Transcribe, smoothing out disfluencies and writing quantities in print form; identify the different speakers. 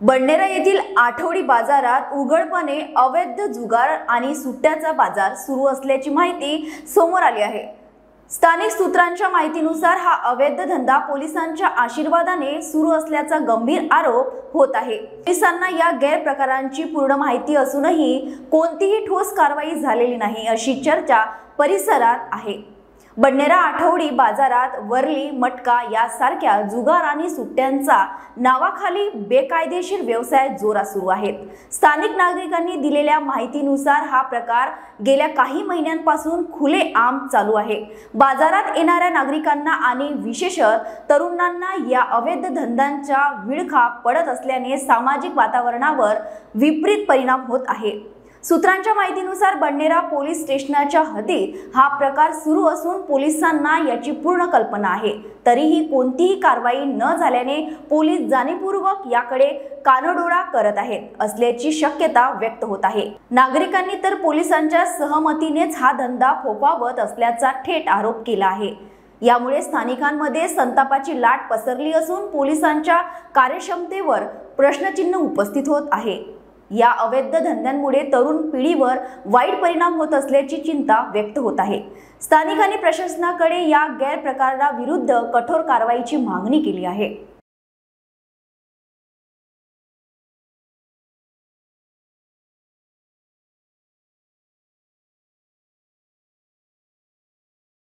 Speaker 1: बडनेरा येथील आठवडी बाजारात उघडपणे अवैध जुगार आणि सुट्ट्याचा बाजार सुरू असल्याची माहिती समोर आली आहे। स्थानिक सूत्रांच्या माहितीनुसार हा अवैध धंदा पोलिसांच्या आशीर्वादाने सुरू असल्याचा गंभीर आरोप होत आहे। पोलिसांना या गैरप्रकारांची पूर्ण माहिती असूनही कोणतीही ठोस कारवाई झालेली नाही अशी चर्चा परिसरात आहे। बडनेरा आठवडी बाजारात वरली मटका यासारख्या जुगार आणि सुट्ट्यांचा नावाखाली बेकायदेशीर व्यवसाय जोरात सुरू आहेत। स्थानिक नागरिकांनी दिलेल्या माहितीनुसार हा प्रकार गेल्या काही महिन्यांपासून खुलेआम चालू आहे। बाजारात येणाऱ्या नागरिकांना आणि विशेषतः तरुणांना या अवैध धंद्यांचा विळखा पडत असल्याने सामाजिक वातावरणावर विपरीत परिणाम होत आहे। सूत्रांच्या माहितीनुसार बडनेरा पोलीस स्टेशनच्या हद्दीत हा प्रकार सुरू असून पोलिसांना याची पूर्ण कल्पना आहे। तरीही कोणतीही कारवाई न झाल्याने पोलीस जाणीवपूर्वक याकडे कानडोळा करत आहेत असल्याची शक्यता व्यक्त होत आहे। नागरिकांनी तर पोलिसांच्या सहमतीनेच हा धंदा फोफावत असल्याचा थेट आरोप केला आहे। यामुळे स्थानिकांमध्ये संतापाची लाट पसरली असून पोलिसांच्या कार्यक्षमतेवर प्रश्नचिन्ह उपस्थित होत आहे। या अवैध धंद्यांमुळे तरुण पिढीवर वाईट परिणाम होत असल्याची चिंता व्यक्त होत आहे। स्थानिकांनी प्रशासनाकडे या गैरप्रकाराविरुद्ध कठोर कारवाईची मागणी केली आहे।